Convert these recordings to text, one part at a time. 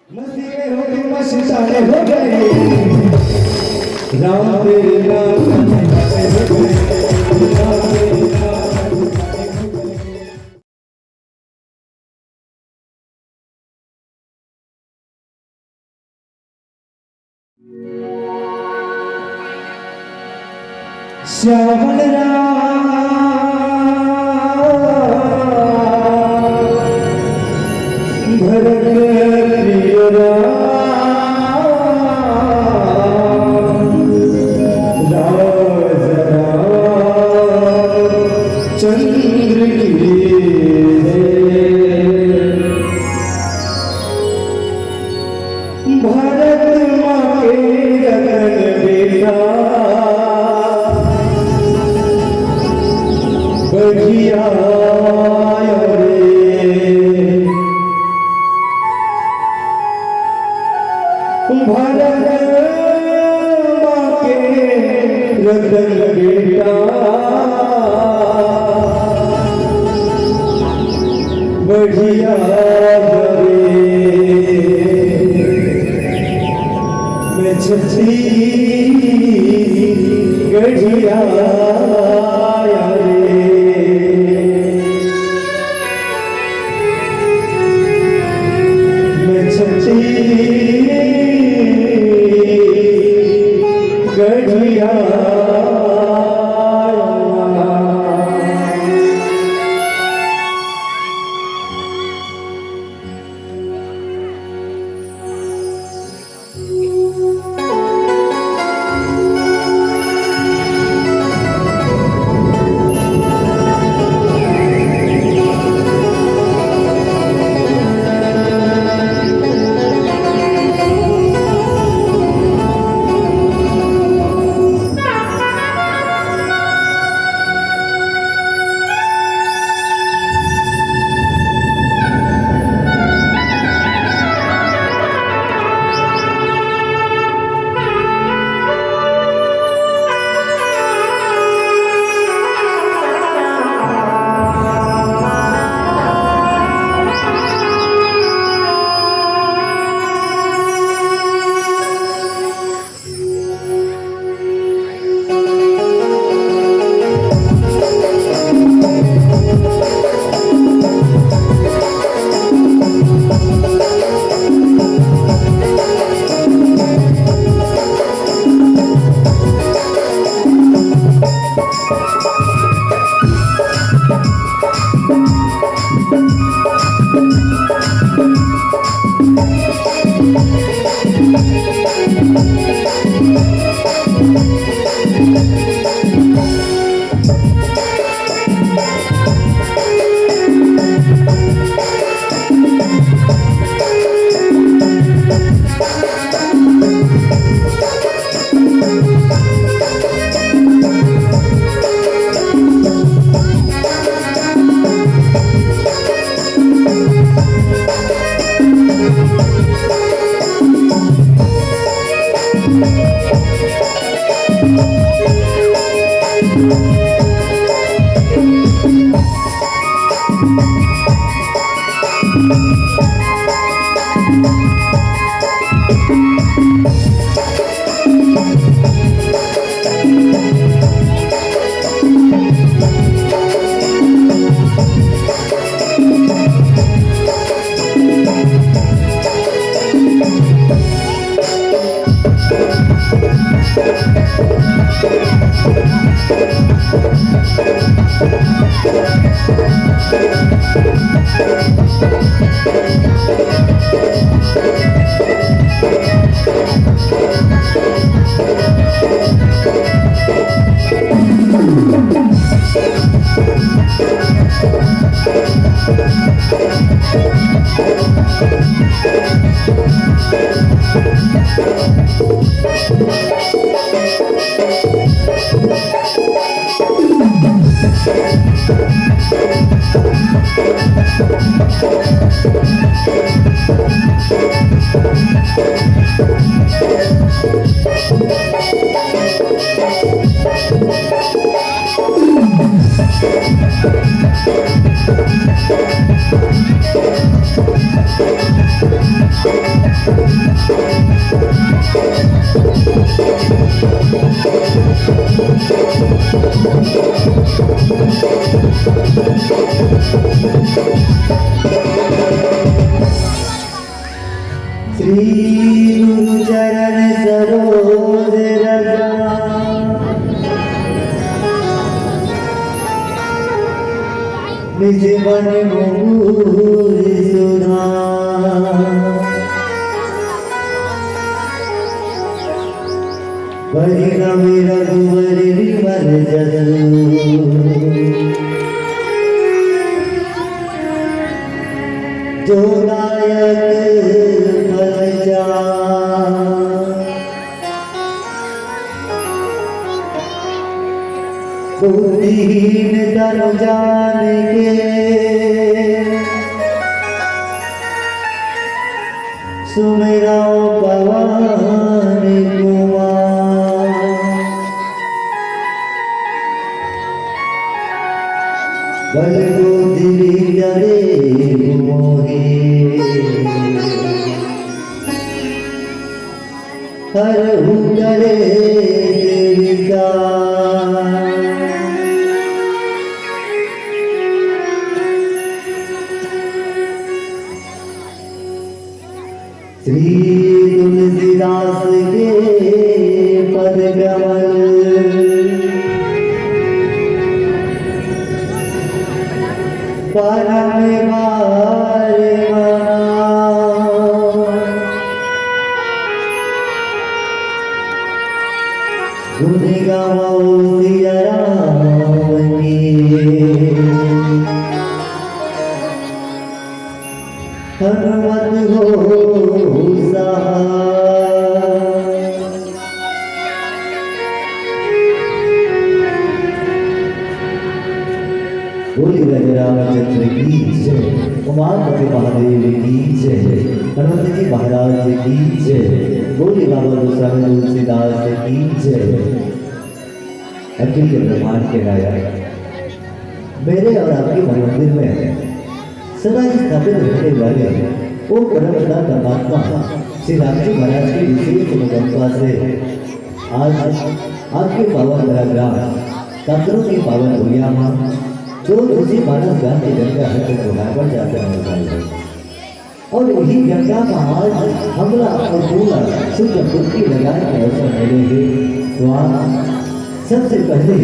मस्ती में हो तुम मस्ताने हो गए, राम तेरे नाम मस्ताने हो गए, राम तेरे नाम मस्ताने हो गए। श्यामल राम भरत प्रिय राम, चंद्र की भारत माँ के रतन बेटा बढ़िया रे, भारत माँ के रतन बेटा बढ़िया रे, मैं छठी गढ़िया रे, मैं छठी गढ़िया। श्री गुरु चरण सरोज रजा निज मन मोर सुधा बलि रवि रघुवर विमल जसु जो नायक बुद्धिहीन तन जान के सुमिरा पवन कुमार बल बुद्धि डरे मोहे हर डरे देविका श्री तुलसीदास के पद कमल परम बार गुण गाओ सिया राम की हनुमत हो बोली रामचंद्र की जय, उमापति महादेव की जय, हनुमत जी महाराज की जय, बोली बाबा गोस्वामी तुलसीदास की जय। अखिल के ब्रह्मांड के नायक मेरे और आपके मनमंदिर में सदा ही स्थापित रहने वाले वो परमपिता परमात्मा श्री राम जी महाराज की विशेष अनुकंपा से आज आपके पावन ग्राम तंत्रों की पावन भूया मां जो उसी मानस ज्ञान के गंगा है तो पर जाकर है और वही गंगा का आज हमला और पूरा शुद्ध बुद्धि लगाने के अवसर मिलेंगे तो आप सबसे पहले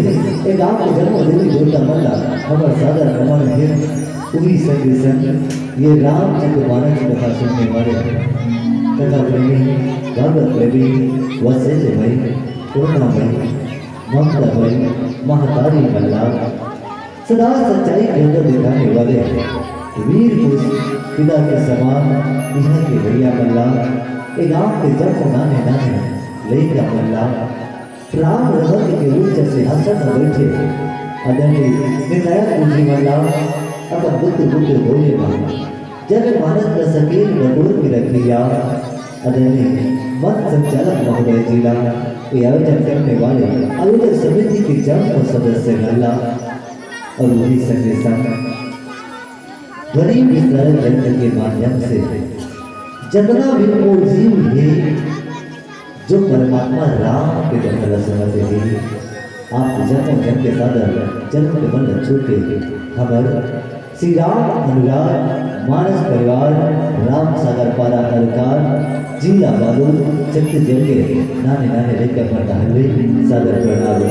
एक आपके जन्मदिन जोड़ता मल्ला हमारा सादर कमल है पूरी संग संग ये रामचंद्र मानस कथा सुनने वाले कथा प्रेमी भागवत प्रेमी वत्सल भाई करुणामय ममता भाई महतारी मल्ला सदा सच्चाई के अंदर दिखाने वाले वीर पुरुष पिता के समान यहाँ के भैया मल्ला एक आपके जन्म नाने नाने लैका मल्ला राम रमन के ऊंच सिंहासन पर बैठे आदरणीय विनायक जी मल्ला अब बुद्ध बुद्ध बोले जन मानस का सकील बटोर में रख लिया आदरणीय मन संचालक महोदय जिला ये आयोजन करने वाले आयोजक समिति के जन्म सदस्य मल्ला और वही संगे संग ध्वनि विस्तारक यंत्र के माध्यम से जितना भी वो जीव है जो परमात्मा राम के जन्म समझते हैं आप जन्म जन्म के सादर जन्म के मन छूटे खबर श्री राम अनुराग मानस परिवार राम सागर पारा सरकार जिला बाबू छत्तीसगढ़ के नाने नाने लेकर पड़ता है सादर प्रणाम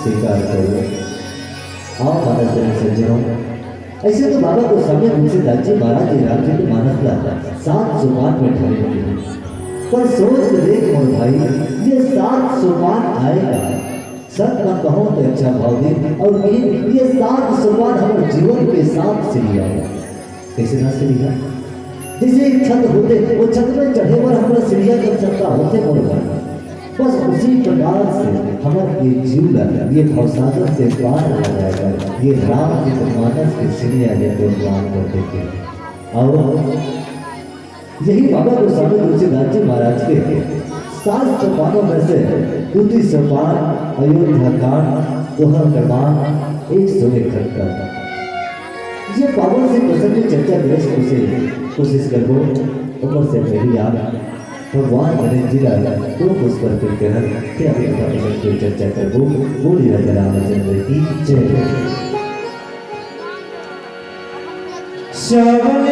स्वीकार करो आओ मानस सज्जनों ऐसे तो बाबा को समय मुझसे राज्य महाराज जी राम जी को मानस ला 7 सोपान में ढले हुए पर सोच के देख मोर भाई ये 7 सोपान आएगा सत का कहो तो अच्छा भाव दे और ये 7 सोपान हमारे जीवन के साथ सीढ़ी आएगा कैसे ना सीढ़िया जैसे एक छत होते वो छत में चढ़े पर हमारा सीढ़िया कर सकता होते मोर भाई बस उसी प्रकार से हमारे ये जीवन ये भवसागर से पार हो जाएगा ये राम के मानस की सीढ़ियाँ लेकर पार करते थे और यही बाबा गोस्वामी तुलसीदास जी महाराज के 7 सोपानों में से दूसरी सोपान अयोध्या कांड दोहा प्रमाण 101 खंड ये पावन से प्रसंग की चर्चा कोशिश करो ऊपर से मेरी याद भगवान गणेश जी तो पुष्प अर्पित कर के अभी अपना की चर्चा करबो। बोली राजा रामचंद्र की जय। श्रवण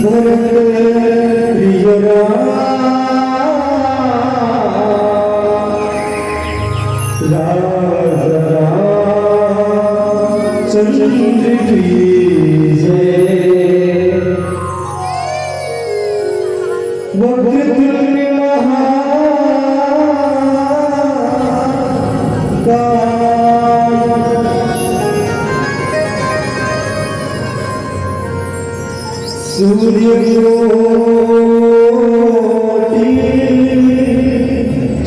भरत प्रिय चंद्र की जय। वक्रतुंड सूर्य कोटि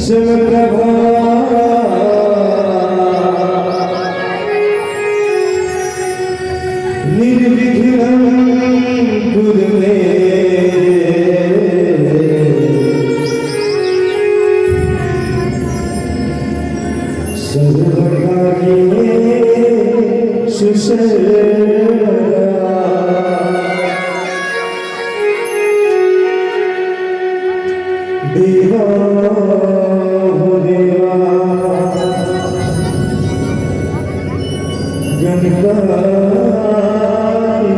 समप्रभा निर्विघ्नं कुरु मे सर्वकार्येषु सर्वदा। देवा देवा गणपति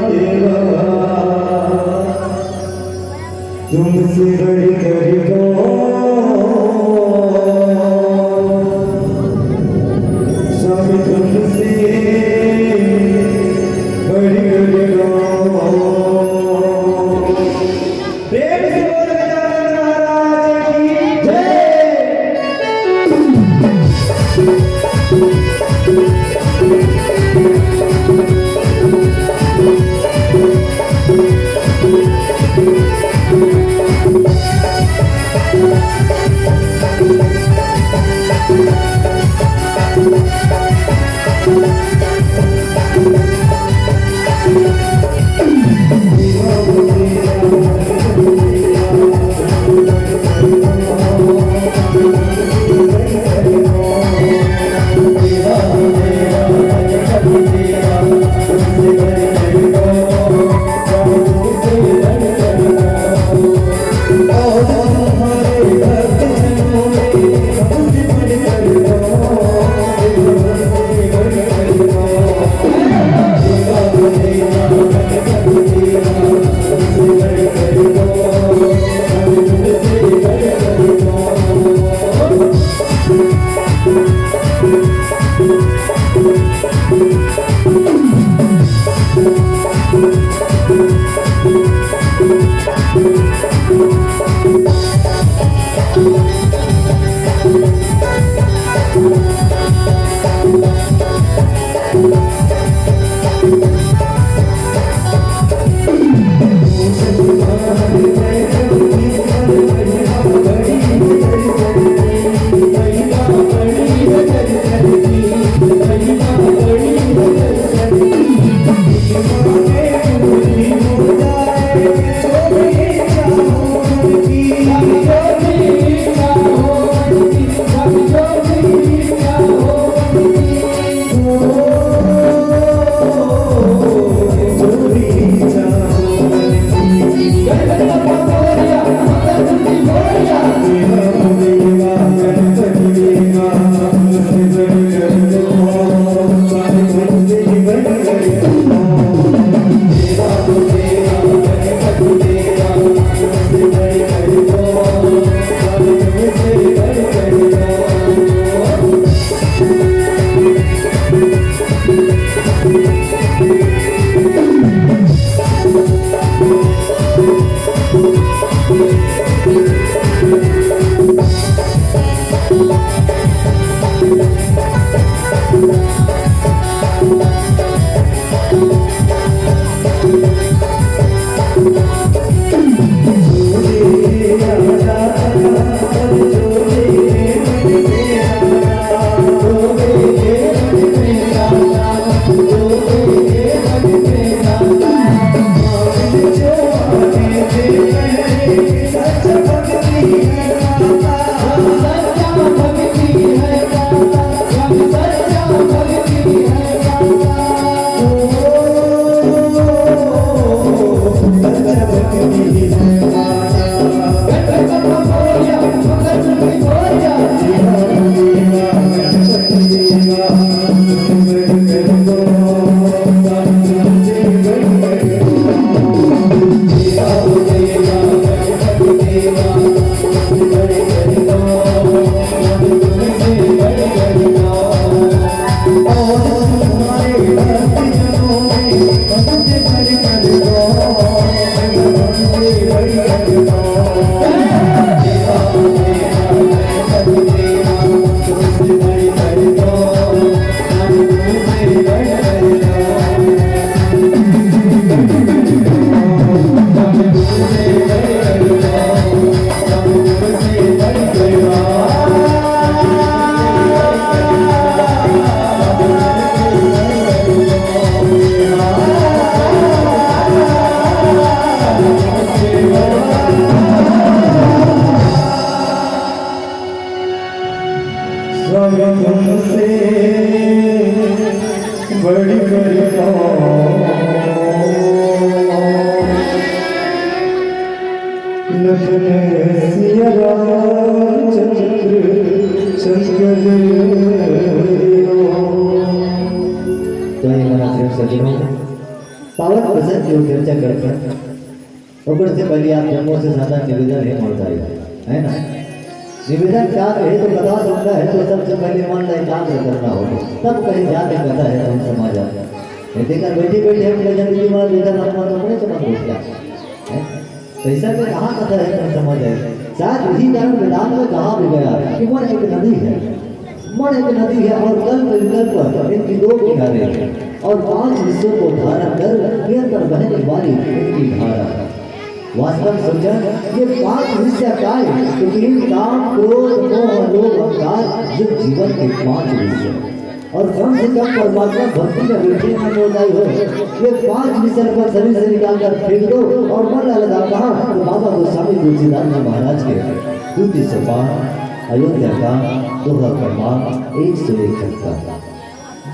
देवा तुमसे बढ़कर सब तुमसे बढ़कर प्रेम से बोल गजानन महाराज की जय। पावन प्रसंग की चर्चा करते हैं ऊपर से पहले आप जम्मू से ज्यादा निवेदन है होता है ना। निवेदन क्या है तो बता सकता है तो सबसे पहले मन का एकाग्र करना होगा, तब कहीं जाके कथा है तो हम समझ आ जाए। देखकर बैठे बैठे हम जिंदगी में देखा अपना तो अपने समझ हो गया पैसा में कहाँ कथा है तो समझ आए। शायद इसी कारण वेदांत में कहा भी गया कि मन एक नदी है, मन एक नदी है और कल्प विकल्प इनकी दो किनारे हैं और 5 हिस्सों को धारण कर निरंतर बहने वाली इनकी धारा। वास्तव सोचा ये 5 हिस्से क्या है तो 3 काम क्रोध मोह लोभ अहंकार ये जीवन के 5 हिस्से और कम से कम परमात्मा भक्ति में बैठे में मोदाई हो ये 5 विषय पर शरीर से निकाल कर फेंक दो और मन लगा कहा तो बाबा गोस्वामी तुलसीदास जी महाराज के दूसरी सोपान अयोध्या का दोहा प्रमाण 101 का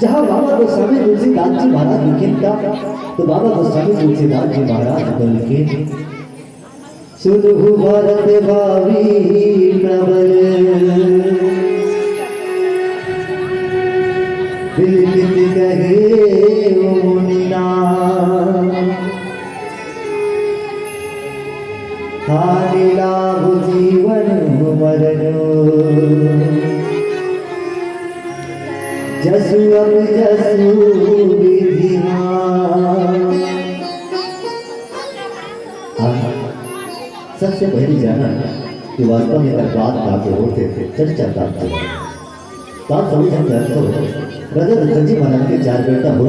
जहाँ बाबा गोस्वामी तुलसीदास जी महाराज लिखे था तो बाबा गोस्वामी तुलसीदास जी महाराज को लिखे सुधु भरत भावी प्रबल बिलकित कहे मुनिना हानि लाभ जीवन मरण जसु अब जसु विधिमा। सबसे पहले जाना कि वास्तव में बात काफी होते थे चर्चा काफी बात समझ हम जानते हो राजा दशरथ जी महाराज के 4 बेटा हो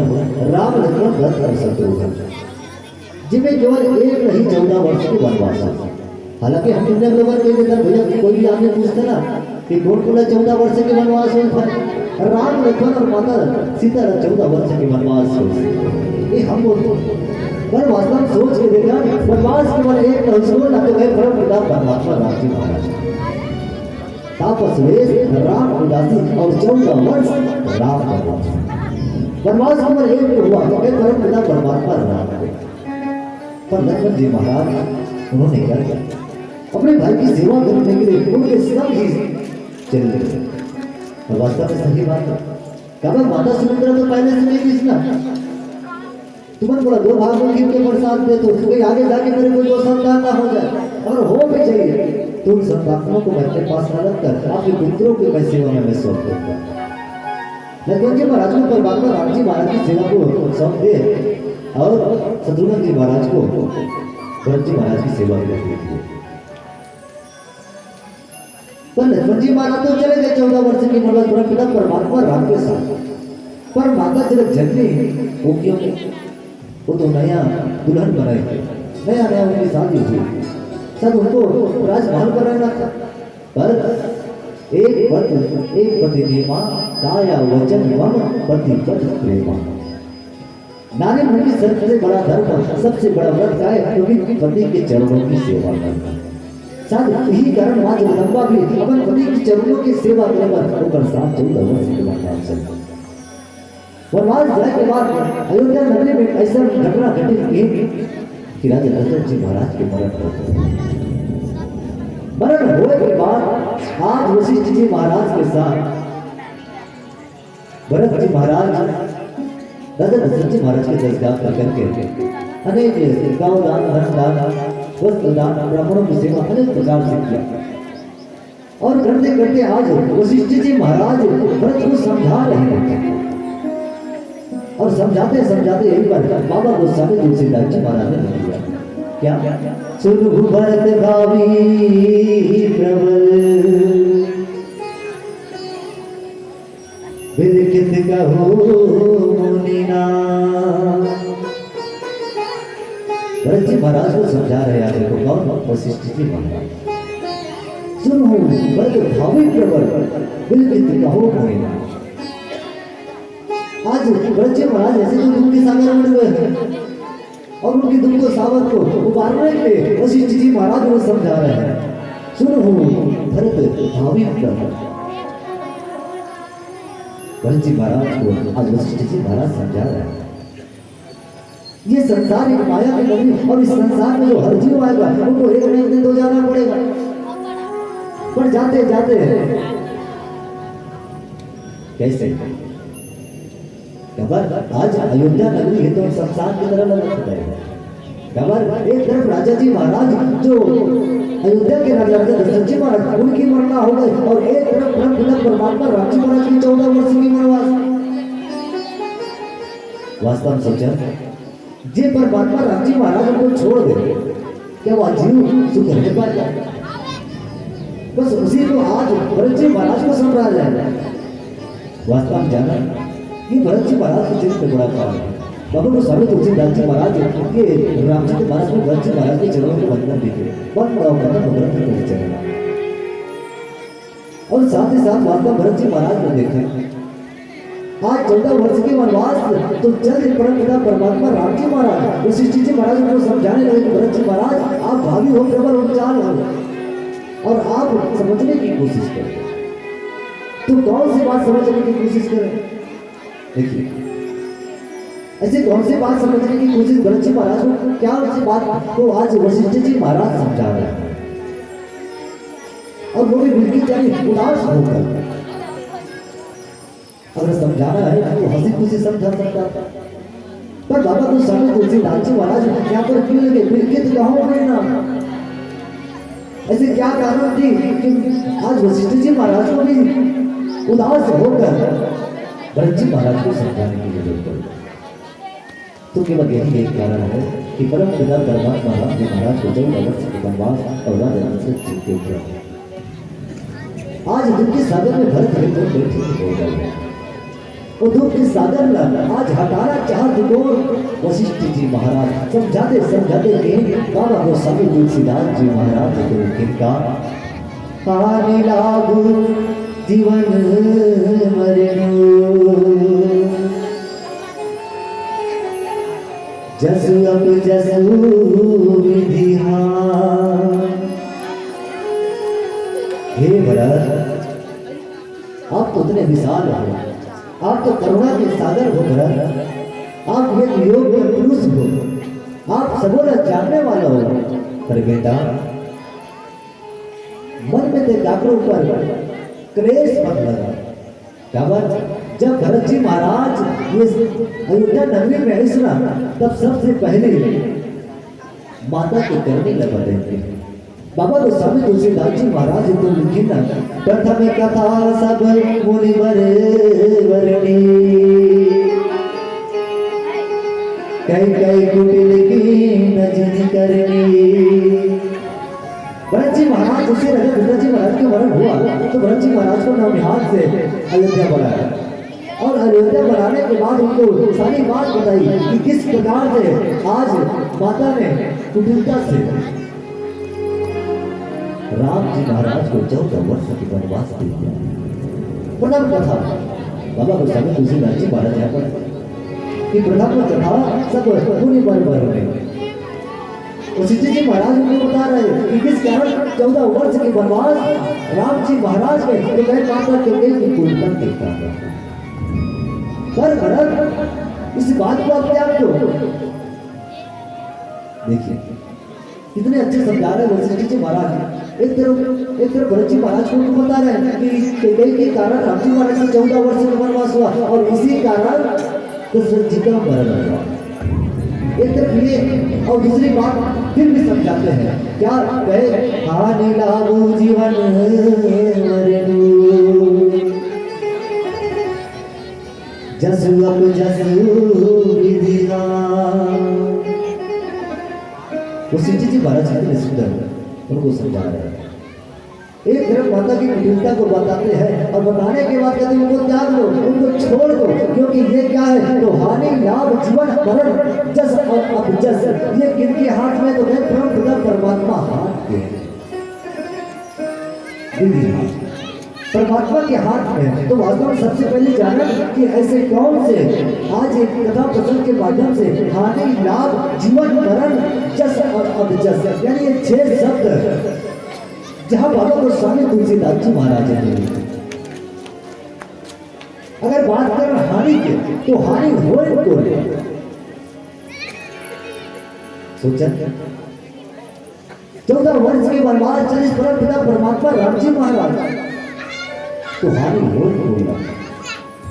राम लक्ष्मण भरत और शत्रुघ्न जिनमें केवल एक नहीं 14 वर्ष के वनवास। हालांकि हम तुमने अगले बार कह देता भैया कोई भी आपने पूछता ना कि कौन कौन 14 वर्ष के वनवास हो राम लक्ष्मण और माता सीता 14 वर्ष के वनवास हो ये हम बोलते पर वास्तव सोच के देखा वनवास केवल एक कंसोल ना तो है परम पिता परमात्मा राम जी महाराज तापस वेश राम उदासी और 14 वर्ष राम का वनवास केवल एक हुआ तो है परम पिता परमात्मा राम पर लक्ष्मण जी महाराज उन्होंने क्या किया अपने भाई की सेवा करने के लिए उनके सब ही चल गए और वास्तव में सही बात है कब माता सुमित्रा तो पहले से नहीं किसना तुम्हें बोला 2 भाग में गिर के प्रसाद दे तो कोई आगे जाके मेरे कोई 2 संतान ना हो जाए अगर हो भी चाहिए तो उन संतानों को अपने पास न रखकर आपके पुत्रों की मैं सेवा में मैं सौंप दूंगा। लेकिन जी महाराज को परमात्मा राम जी महाराज की सेवा को सौंप दे और शत्रुघ्न जी महाराज को भरत जी महाराज की सेवा में दे दिए। पर लक्ष्मण जी महाराज तो चले गए 14 वर्ष की उम्र में पिता परमात्मा राम के साथ पर माता जब जन्मी वो क्यों वो तो नया दुल्हन बनाई नया नया उनकी शादी हुई सब उनको राजमहल पर रहना था पर एक पति नेमा काया वचन वम पति पद प्रेमा। नारी मन की सबसे बड़ा धर्म सबसे बड़ा व्रत क्या है क्योंकि पति के चरणों की सेवा करना। शायद यही कारण माँ जगदम्बा भी अपन पति के चरणों की सेवा करने पर 14 वर्ष के बाद चलता वनवास जाने के बाद अयोध्या नगरी में ऐसा घटना घटित की कि राजा दशरथ जी महाराज के मरण होने के बाद आज वशिष्ठ जी महाराज के साथ भरत जी महाराज राजा दशरथ जी महाराज के दरगाह पर करके अनेक गौ दान धन दान वस्त्र दान ब्राह्मणों की सेवा अनेक प्रकार से किया और करते करते आज वशिष्ठ जी महाराज भरत को समझा रहे हैं और समझाते समझाते यही बात बाबा गोस्वामी तुलसीदास जी महाराज ने लिखा क्या सुनु भरत भावी प्रबल विलिखित कहो मुनिना। भरत जी महाराज को समझा रहे हैं को कौन वशिष्ठ जी महाराज सुनो भरत भावी प्रबल विलिखित कहो मुनिना। आज भरत जी महाराज ऐसे तो दुख के सागर में डूबे और उनकी दुख को सावर को उबारने के लिए वशिष्ठ जी महाराज को समझा रहे हैं सुनो भरत भावी प्रबल। भरत जी महाराज को आज वशिष्ठ जी महाराज समझा रहे हैं ये संसार एक माया की नगरी, और इस संसार में जो हर जीव आएगा उनको एक न एक दिन तो जाना पड़ेगा। पर जाते जाते कैसे खबर, आज अयोध्या नगरी है तो संसार की तरह लगता है खबर। एक तरफ राजा जी महाराज जो अयोध्या के राजा दशरथ जी महाराज उनकी मरना हो गई, और एक तरफ परम पिता परमात्मा राम जी महाराज की 14 वर्ष की वनवास। वास्तव में सोचा जे परमात्मा राम जी महाराज को छोड़ दे, क्या वो जीव सुख रह पाएगा? बस उसी को आज भरत जी महाराज को समझा जाए। वास्तव में जाना ये भरत जी महाराज के जीवन में बड़ा काम है। बाबा को स्वामी तुलसीदास जी महाराज के राम जी महाराज को भरत जी महाराज के चरणों को वंदन देते बहुत बड़ा कदम ग्रंथ में चलेगा। और साथ ही साथ वास्तव भरत जी महाराज को देखें, आज 14 वर्ष के वनवास तो जल्द परम पिता परमात्मा राम जी महाराज वशिष्ठ जी महाराज को समझाने लगे कि भरत जी महाराज आप भावी हो, प्रबल हो, चाल हो, और आप समझने की कोशिश करें। तो कौन सी बात समझने की कोशिश करें? देखिए ऐसे कौन सी बात समझने की कोशिश भरत जी महाराज को, क्या उसी बात को आज वशिष्ठ जी महाराज समझा रहे हैं, और वो भी बिल्कुल जानी उदास होकर। अगर समझाना है तो हंसी खुशी समझा सकता था, पर बाबा को स्वामी तुलसीदास जी महाराज यहाँ पर क्यों लगे बिल्कुल कहो ना? ऐसे क्या कारण थी कि आज वशिष्ठ जी महाराज को भी उदास होकर भरत जी महाराज को समझाने की जरूरत पड़ी? तो केवल यही एक कारण है कि परम पिता परमात्मा राम जी महाराज को 14 वर्ष के वनवास और राजा दशरथ जी के ऊपर आज दुख के सागर में भरत हरि को बैठे हो गए, और दुख के सागर में आज हटाना चाहते को वशिष्ठ जी महाराज समझाते समझाते के बाबा को स्वामी तुलसीदास जी महाराज को किनका हानि लागू जीवन मरेनु जसु अब जसु विधिहान। हे भरत, आप तो इतने विशाल हो, आप तो करुणा के सागर हो भरत, आप एक योग के पुरुष हो, आप सबोला जानने वाला हो, पर बेटा मन में ते डाकरों पर क्लेश मत लगा। जब भरत जी महाराज अयोध्या नगरी में आए ना, तब सबसे पहले माता के करने लगा देंगे। बाबा तो स्वामी तुलसीदास जी महाराज तो लिखी ना, प्रथम कथा सब मुनिवर वरणी कई कई कुटिल की नजर करनी। भरत जी महाराज उसे राजा दशरथ जी महाराज के मरण हुआ तो भरत जी महाराज को नौनिहाल से अयोध्या बनाया, और अयोध्या बनाने के बाद उनको सारी बात बताई कि किस प्रकार से आज माता ने कुटिलता से राम जी महाराज को 14 वर्ष की वनवास दे दिया। प्रथम कथा बाबा को स्वामी तुलसीदास जी महाराज यहाँ पर कि प्रथम कथा सब मुनि वर्ग में वशिष्ठ जी महाराज उनको बता रहे कि किस कारण 14 वर्ष के वनवास राम जी महाराज के तो कई माता के कुटिलता देखता है। पर भरत इस बात को आप त्याग दो। देखिए कितने अच्छे समझा रहे वशिष्ठ जी महाराज। एक तरफ भरत जी महाराज को बता रहे हैं कि कई के कारण राम जी महाराज का 14 वर्ष का वनवास हुआ, और इसी कारण दशरथ जी का मरण हुआ। एक तरफ ये, और दूसरी बात फिर भी समझाते हैं क्या कहे, हानि लागू जीवन मरेनु जसु अब जसु विधिहान। वशिष्ठ जी महाराज कितने सुंदर उनको समझा रहे हैं। एक तरफ माता की कुटिलता को बताते हैं, और बताने के बाद कहते हैं उनको त्याग दो, उनको छोड़ दो, क्योंकि ये क्या है तो हानि लाभ जीवन मरण जस और अब जस, ये किनके हाथ में तो है परम पिता परमात्मा हाथ के परमात्मा के हाथ में। तो वास्तव में सबसे पहले जाना कि ऐसे कौन से आज एक कथा प्रसंग के माध्यम से हानि लाभ जीवन मरण जस और अब जस, यानी ये 6 शब्द जहां बाबा को स्वामी तुलसीदास जी महाराज ने लिखे। अगर बात करें हानि की तो हानि हो सोचा 14 वर्ष के वनवास चले परम पिता परमात्मा राम जी महाराज तो हानि हो बोला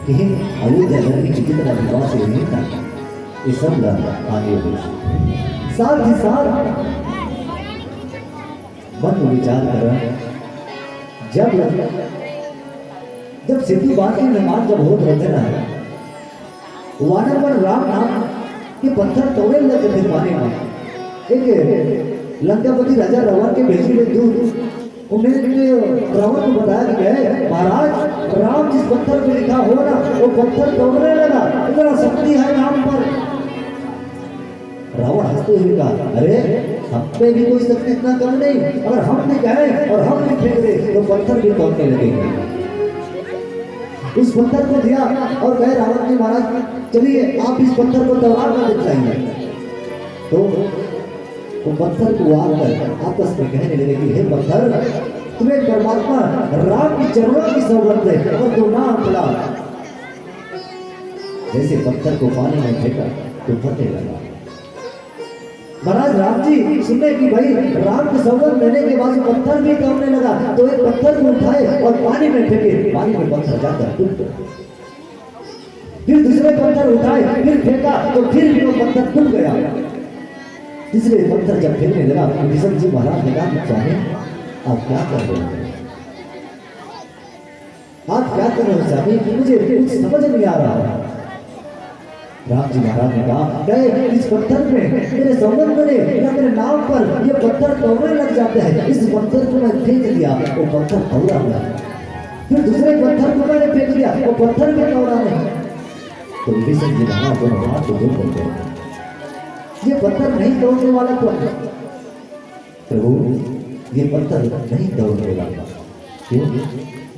कि अयोध्या नगरी की जितना विकास नहीं था ये सब आगे हो साथ ही साथ मन में विचार कर जब सिद्धू बात के मेहमान जब होते रहते ना वानर पर राम नाम के पत्थर तोड़े लगे थे पानी में एक लंकापति राजा रावण के भेजी हुए दूत उन्हें रावण को बताया कि महाराज राम जिस पत्थर पे लिखा हो ना वो पत्थर तोड़ने लगा इतना शक्ति है राम पर। रावण हंसते हुए कहा अरे हम पे भी कोई शक्ति इतना कम नहीं अगर हम भी कहें और हम भी फेंक दे तो पत्थर भी तोड़ने लगेंगे। उस पत्थर को दिया और कहे रावण जी महाराज चलिए आप इस पत्थर को तोड़ा कर दिखाएंगे। तो पत्थर को आकर आपस में कहने लगे कि हे पत्थर तुम्हें परमात्मा राम की जरूरत की सौगंध है और तो ना चला। जैसे पत्थर को पानी में फेंका तो फटने लगा। महाराज राम जी सुनने की भाई राम की सौगंध लेने के बाद पत्थर भी तोड़ने लगा तो एक पत्थर को उठाए और पानी में फेंके पानी में पत्थर जाकर टूट गया। फिर दूसरे पत्थर उठाए फिर फेंका तो फिर भी वो पत्थर टूट गया। तीसरे पत्थर जब फेंकने लगा विष्णु जी महाराज ने कहा स्वामी आप क्या कर रहे हैं आप क्या कर रहे हो स्वामी मुझे कुछ समझ नहीं आ रहा। राम जी महाराज ने कहा गए इस पत्थर में मेरे सौगंध बने या मेरे नाम पर ये पत्थर तोड़ने लग जाते हैं। इस पत्थर को मैं फेंक दिया वो पत्थर तोड़ा हुआ। फिर दूसरे पत्थर को मैंने फेंक दिया वो पत्थर भी तोड़ा नहीं। तो विष्णु जी महाराज दोनों हाथ को जोड़ करते ये पत्थर नहीं तोड़ने वाला कौन है? प्रभु ये पत्थर नहीं तोड़ने वाला क्यों?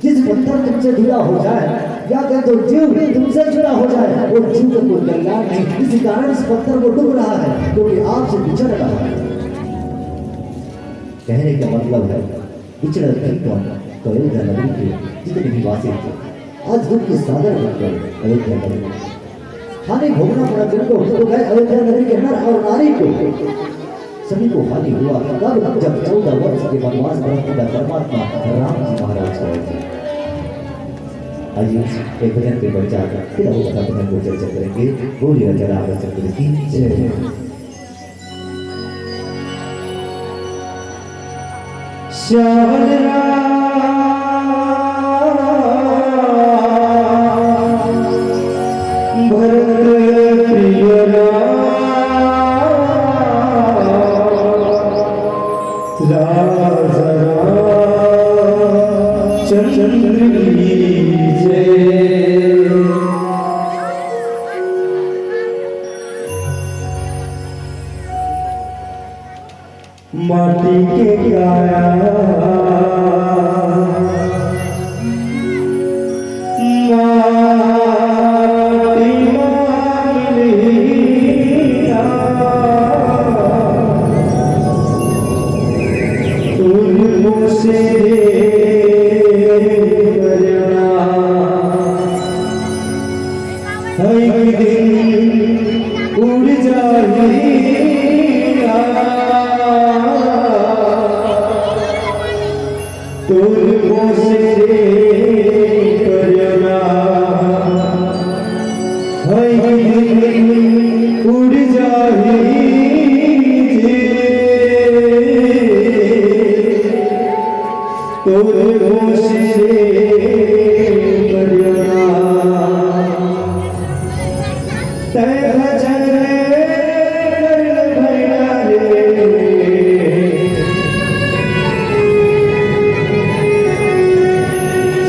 जिस पत्थर तुमसे जुड़ा हो जाए या कह तो जीव तुमसे जुड़ा हो जाए वो जीव को कोई कल्याण नहीं। इसी कारण इस पत्थर को डूब रहा है क्योंकि आपसे बिछड़ रहा है। कहने का मतलब है बिछड़ तो अयोध्या नगरी के जितने भी वासी थे आज दुख के सागर बन गए। अयोध्या नगरी हानि भोगना पड़ा जिनको तो गए अयोध्या नगरी के नर और नारी को सभी को हानि हुआ तब जब 14 वर्ष के वनवास परमात्मा राम जी महाराज आए। आइए एक भजन पे बढ़ जाकर फिर हम कथा भजन को चर्चा करेंगे। बोलिए जरा चंद्र की जय। श्याम माटी के गाया माटी मांगलिया तुझसे करना एक दिन उड़ जाएगा तुझको से करना उड़ जाएगी तुझको से करना तय भजन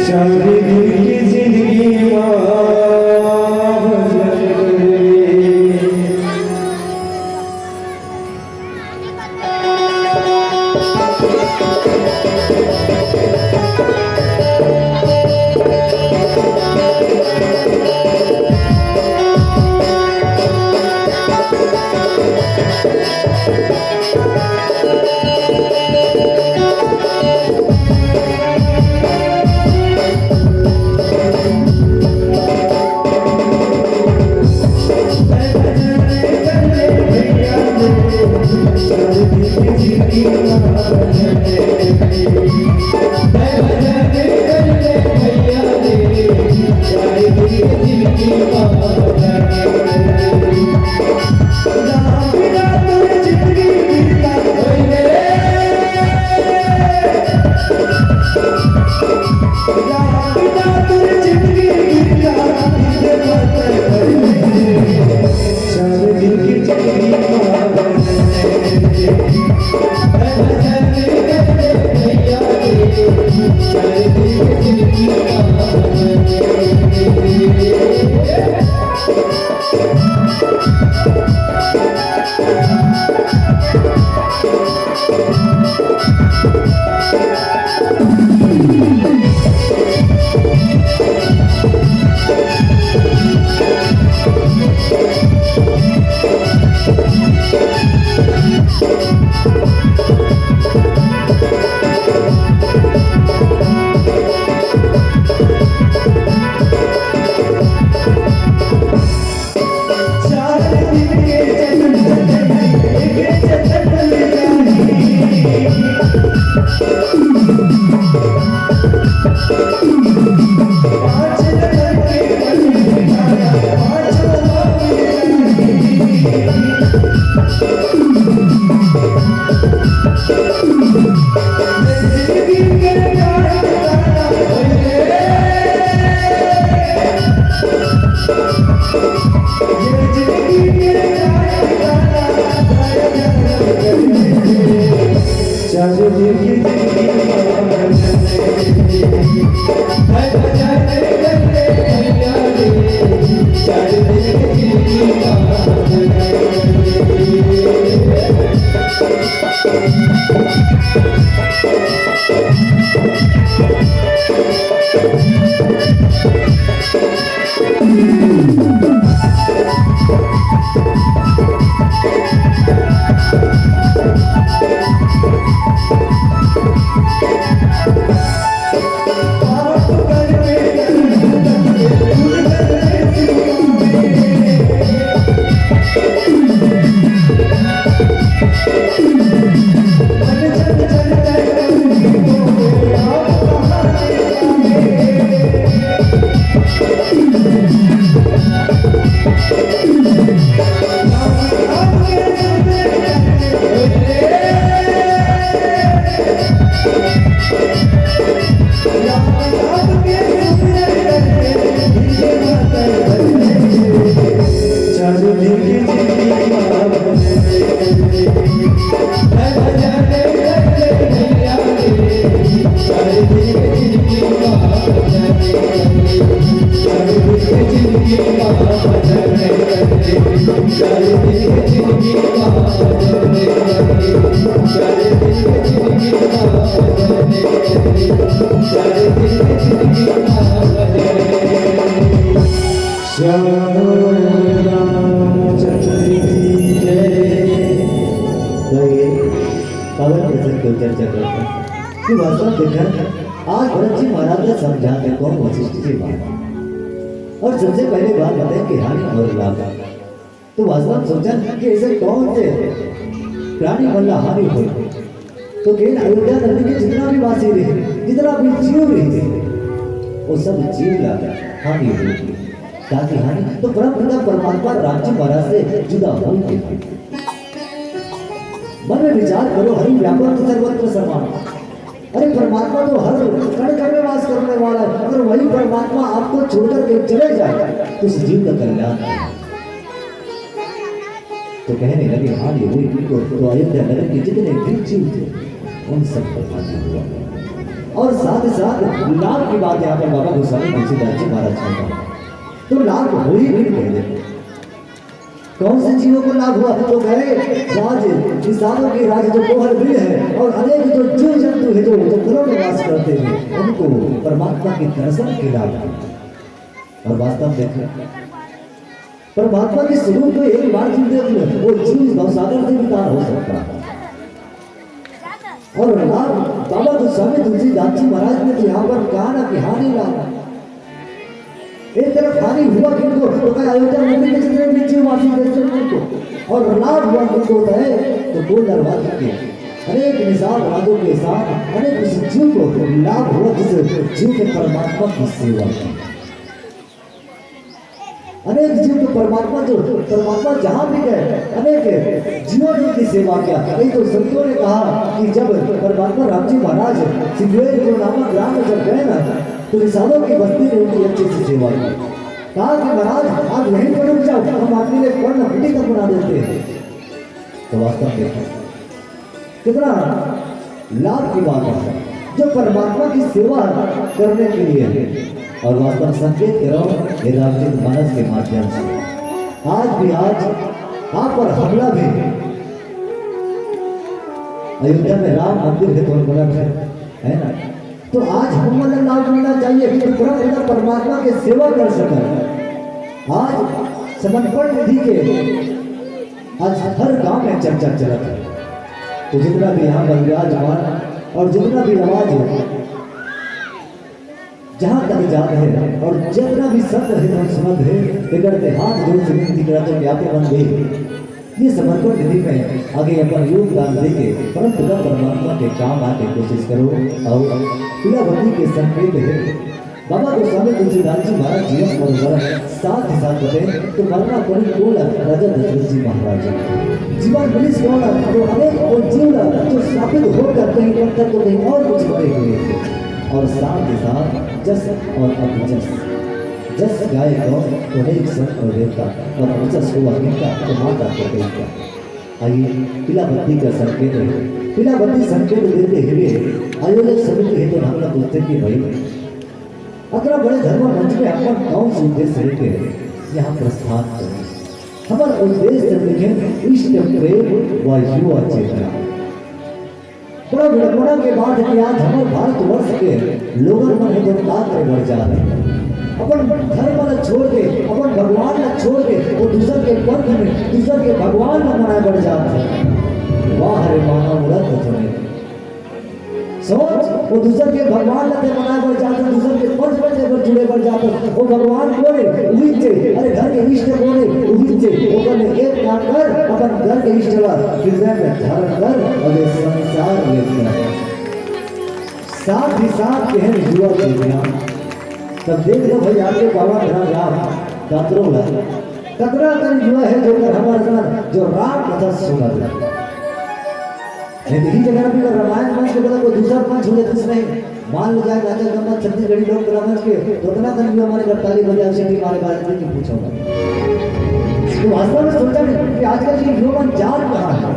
सारी की जिंदगी चर्चा करते हैं कि वास्तव देखा आज भरत जी महाराज ने समझाते कौन वशिष्ठ जी बात और सबसे पहले बात बताएं कि रानी और लाभा तो वास्तव सोचा कि ऐसे कौन थे रानी मल्ला हानि हुई तो केवल अयोध्या नगरी के जितना भी वासी रहे जितना भी जीव रहे थे वो सब जीव लाभा हानि हुई ताकि हानि तो परमात्मा राम जी महाराज से जुदा हो गए। मन में विचार करो हरि व्यापक सर्वत्र समान। अरे परमात्मा तो हर कण कण में वास करने वाला है। अगर वही परमात्मा आपको छोड़कर के चले जाए तो उस जीव का कल्याण तो कहने लगे हाँ ये हुई तो अयोध्या नगर के जितने भी जीव थे उन सब पर हानि हुआ। और साथ ही साथ लाभ की बात यहाँ पर बाबा गोस्वामी तुलसीदास जी महाराज ने कहा तो लाभ हो ही नहीं पहले कौन से जीवों को लाभ हुआ तो कहे राज किसानों के राज जो कोहर भी है और अनेक जो जीव जंतु है जो जंगलों में वास करते हैं उनको परमात्मा की दर्शन के लाभ और वास्तव देखें परमात्मा के स्वरूप में एक बार जीव देख ले वो जीव गौसागर से भी पार हो सकता है। और लाभ बाबा गोस्वामी तुलसीदास जी महाराज ने यहाँ पर कहा ना कि हानि लाभ एक तरफ हानि हुआ किनको तो कहा अयोध्या नगरी के जितने भी जीववासी थे उनको, और लाभ हुआ किनको होता है तो दो दरवाजे के अनेक निषाद राजों के साथ अनेक उस जीव को लाभ हुआ जिस जीव के परमात्मा की सेवा की। अनेक जीव को परमात्मा जहां भी गए अनेक जीवों की सेवा किया। कई तो संतों ने कहा कि जब परमात्मा राम जी महाराज सिद्धेश्वर नामक ग्राम में जब गए ना तो निषादों की बस्ती ने उनकी अच्छी से सेवा की। कहा कि महाराज आप यहीं पर रुक जाओ, हम आपके लिए कर्ण हड्डी का बना देते हैं। तो वास्तव में कितना लाभ की बात है जो परमात्मा की सेवा करने के लिए है। और वास्तव संकेत करो ये रामचरित मानस के माध्यम से आज आप पर हमला भी अयोध्या में राम मंदिर है तो गलत है ना, तो आज हम लाभ मिलना चाहिए कि परमात्मा की सेवा कर सके। आज समर्पण निधि के आज हर गांव में चर्चा चलत है, तो जितना भी यहाँ पर विराजमान और जितना भी आवाज है जहाँ तक जात है और जितना भी सत्य है समझ है बिगड़ते हाथ जोड़ से विनती कराते कि आपके मन गई ये समर्पण निधि में आगे अपन योगदान देके परम पिता परमात्मा के काम आने की कोशिश करो। और पीड़ावती के संकेत है बाबा गोस्वामी तुलसीदास जी महाराज जीवन और वर्ष साथ ही साथ बते तो मरना पड़ी बोल राजा दशरथ जी महाराज जीवन पुलिस कौन तो अनेक और जीवड़ा जो स्थापित होकर कहीं पत्थर तो कहीं और कुछ बड़े हुए थे। और साथ ही साथ जस और अपजस, जस गाय को अनेक संत और देवता और अपजस हुआ इनका तो माता को देवता। आइए पीलाबत्ती का संकेत है, पीलाबत्ती संकेत देते हुए आयोजक समिति है तो हम लोग पूछते कि भाई अगर बड़े धर्म मंच में अपन कौन से उद्देश्य लेके यहाँ प्रस्थान करें। हमारा उद्देश्य लिखे इष्ट प्रेम व युवा चेतना। बड़ा विडंबना के बाद कि आज हमारे भारतवर्ष के लोगों मन में लोकतांत्र बढ़ जा रहे हैं। अपन धर्म न छोड़ के अपन भगवान न छोड़ के वो दूसर के पंथ में दूसर के भगवान में मनाए बढ़ जाते हैं। वाह रे मानव रत्न सुने सोच वो दूसर के भगवान न मनाए बढ़ जाते, दूसर के पंथ में जुड़े बढ़ जाते। वो भगवान बोले उहिचे अरे घर के इष्ट बोले उहिचे वो करने एक काम कर अपन घर के इष्ट हृदय में धारण कर और ये संसार में साथ ही साथ कहें युवा दुनिया तब देख लो भाई आपके बाबा धरा राम कतरा कर युवा है जो कर हमारा जो राम कथा सुना था यही जगह भी रामायण मंच के बदले कोई दूसरा मंच हो जाता नहीं। मान लो जाए राजा गम्मत छत्तीसगढ़ी लोग मंच के तो इतना कर हमारे 48 बजे सिटी हमारे बारे में पूछोगा तो वास्तव में सोचा कि आजकल ये ह्यूमन जात कहाँ है।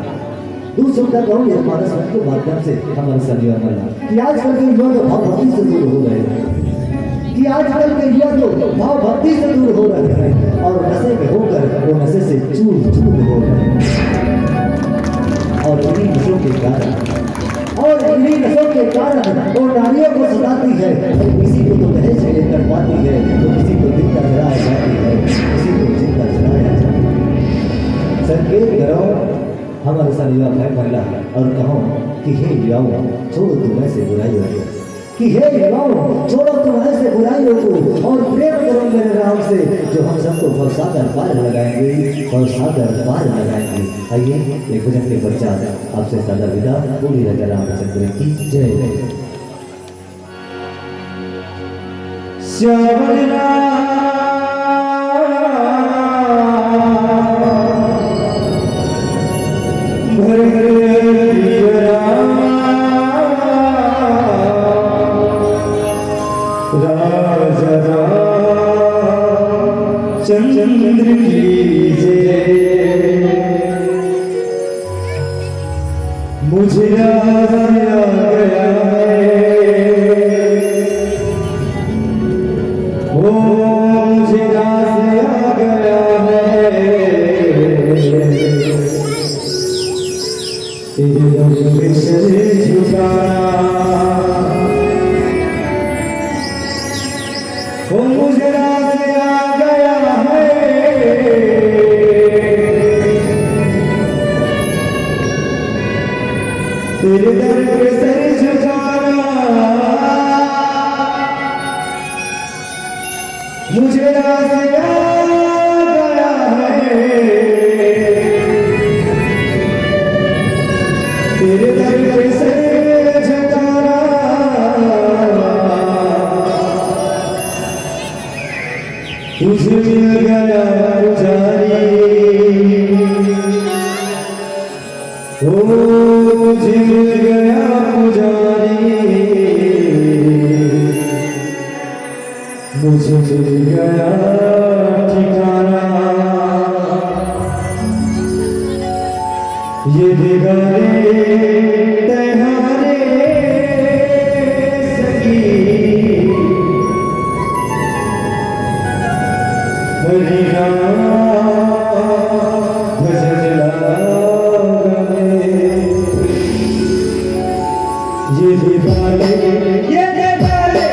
दूसरों का कहूँ ये हमारे समझ के माध्यम से हमारे संजीवन में कि आजकल के युवा तो भाव भक्ति से दूर हो रहे हैं, कि आजकल के युवा तो भाव भक्ति से दूर हो रहे हैं और नशे में होकर वो नशे से चूर हो रहे हैं। और इन्हीं नशों के कारण वो नारियों को सताती है, तो किसी को तो दहेज लेकर पाती है, तो किसी को जिंदा जलाया जाती है, किसी को जिंदा जलाया जाता है। संकेत करो हमारे साथ युवा भाई महिला और कहो कि हे युवाओं छोड़ो तुम ऐसे बुराई हो, कि हे युवाओं छोड़ो तुम ऐसे बुराई हो और प्रेम करो मेरे राम से जो हम सबको भवसागर पार लगाएंगे, भवसागर पार लगाएंगे। आइए एक भजन के पश्चात आपसे सादा विदा। पूरी राजा रामचंद्र की जय। चंद्र की जय। मुझे याद आ गया ओ मुझे याद आ गया है झुकाना ओ मुझे राज आ गया है तेरे दर पे सर झुकाना मुझे रास आ गया है तेरे दर से झकारा तुझे मिल गया पुजारी ओ मुझे मिल गया पुजारी मुझे मिल गया ठिकाना ये बिगाड़े तैहारे सगी हरिना भजन लागे ये बिगाड़े ये बिगाड़े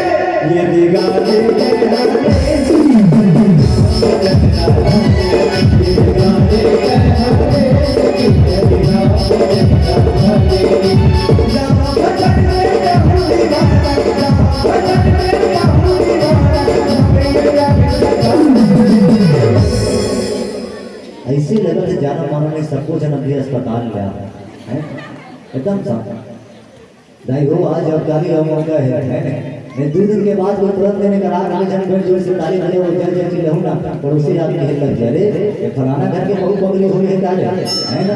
ये बिगाड़े ऐसी लगन से जाना माना ने सबको जन्म दिया अस्पताल गया है एकदम साफ दाई हो आज अब गाली हो मौका है मैं 2 दिन के बाद वो तुरंत देने का रात आगे जन जोर से ताली बजे वो जल जल के रहूं ना पड़ोसी आदमी है लग जाए ये फलाना घर के बहुत बगली हो गई है ना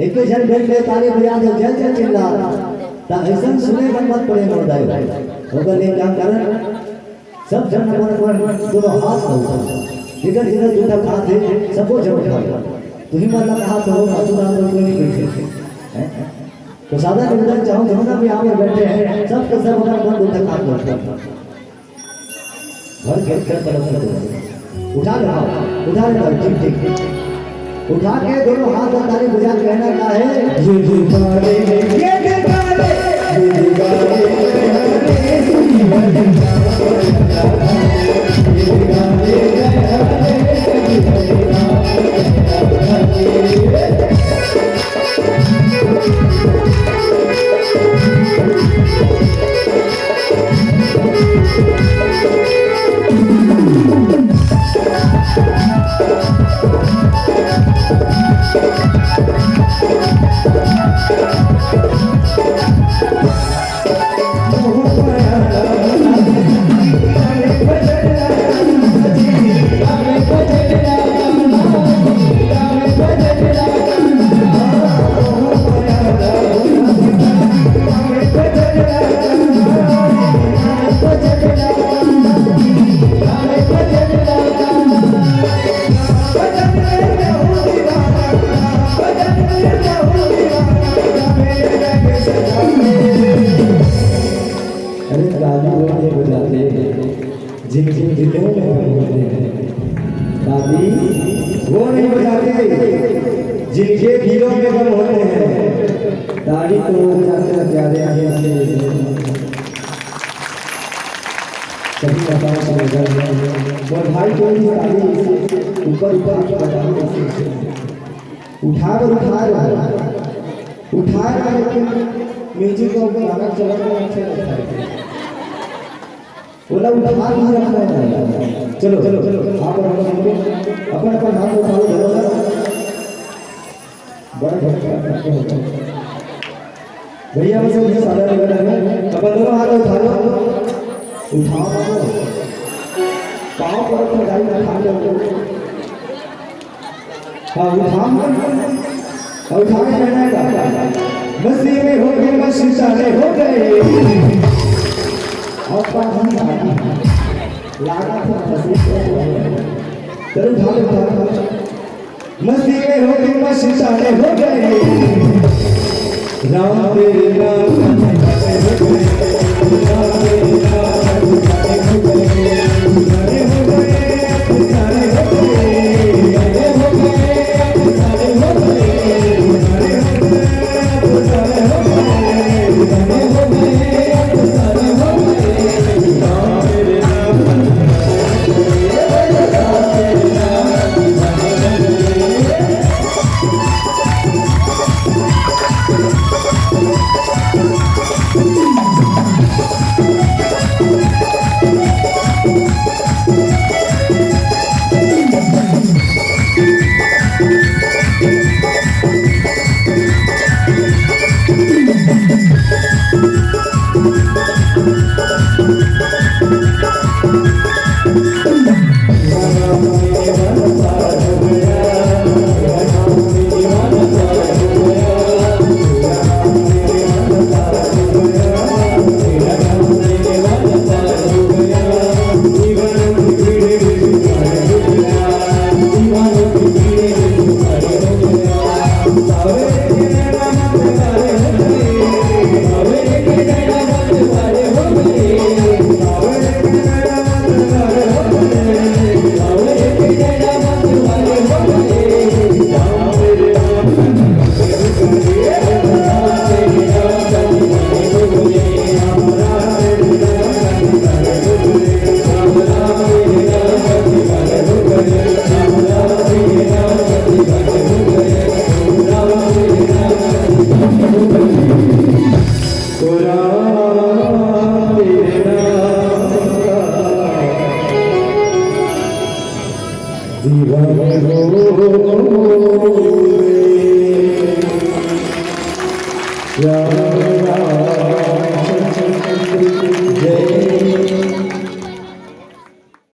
एक ही जन बैठ के ताली बजा दे जल जल चिल्ला ता ऐसा सुने का मत पड़े मोर दाई होगा ले काम कर सब जन मन दोनों हाथ हो जिधर जिधर जूता खाते सबको जरूर खा तू ही मतलब हाथ हो मसूदा तो कोई नहीं बैठे तो सादा निवेदन चाहूँ जमुना भी यहाँ पर बैठे हैं सब के सब अपना मन जूता खा लो घर के घर तरफ से उठा ले ठीक ठीक उठा के दोनों हाथ और ताली बजा कहना का है ये बिगाड़े ये बिगाड़े ये दादी वो नहीं बजाते जिनके दिलों में गम होते हैं दादी तो वो बजाते हैं प्यारे आगे कभी बताओ और भाई कोई दादी ऊपर ऊपर उठा लेकिन म्यूजिक को गाना चला अच्छा लगता है बोला उठा नहीं रखना है चलो चलो चलो आप अपन अपन हाथ उठाओ धरो बड़ा भैया मुझे मुझे सादा लग रहा है अपन दोनों हाथ उठा लो उठाओ पाँव पर अपना गाड़ी उठा लो हाँ उठा के कहना है मस्ती में हो गए मस्ती साले हो गए और हम लागा था फंसे चलो उठा मस्ती में हो गए मस्ती साले हो गए राम तेरे नाम हो गए राम तेरे नाम हो गए राम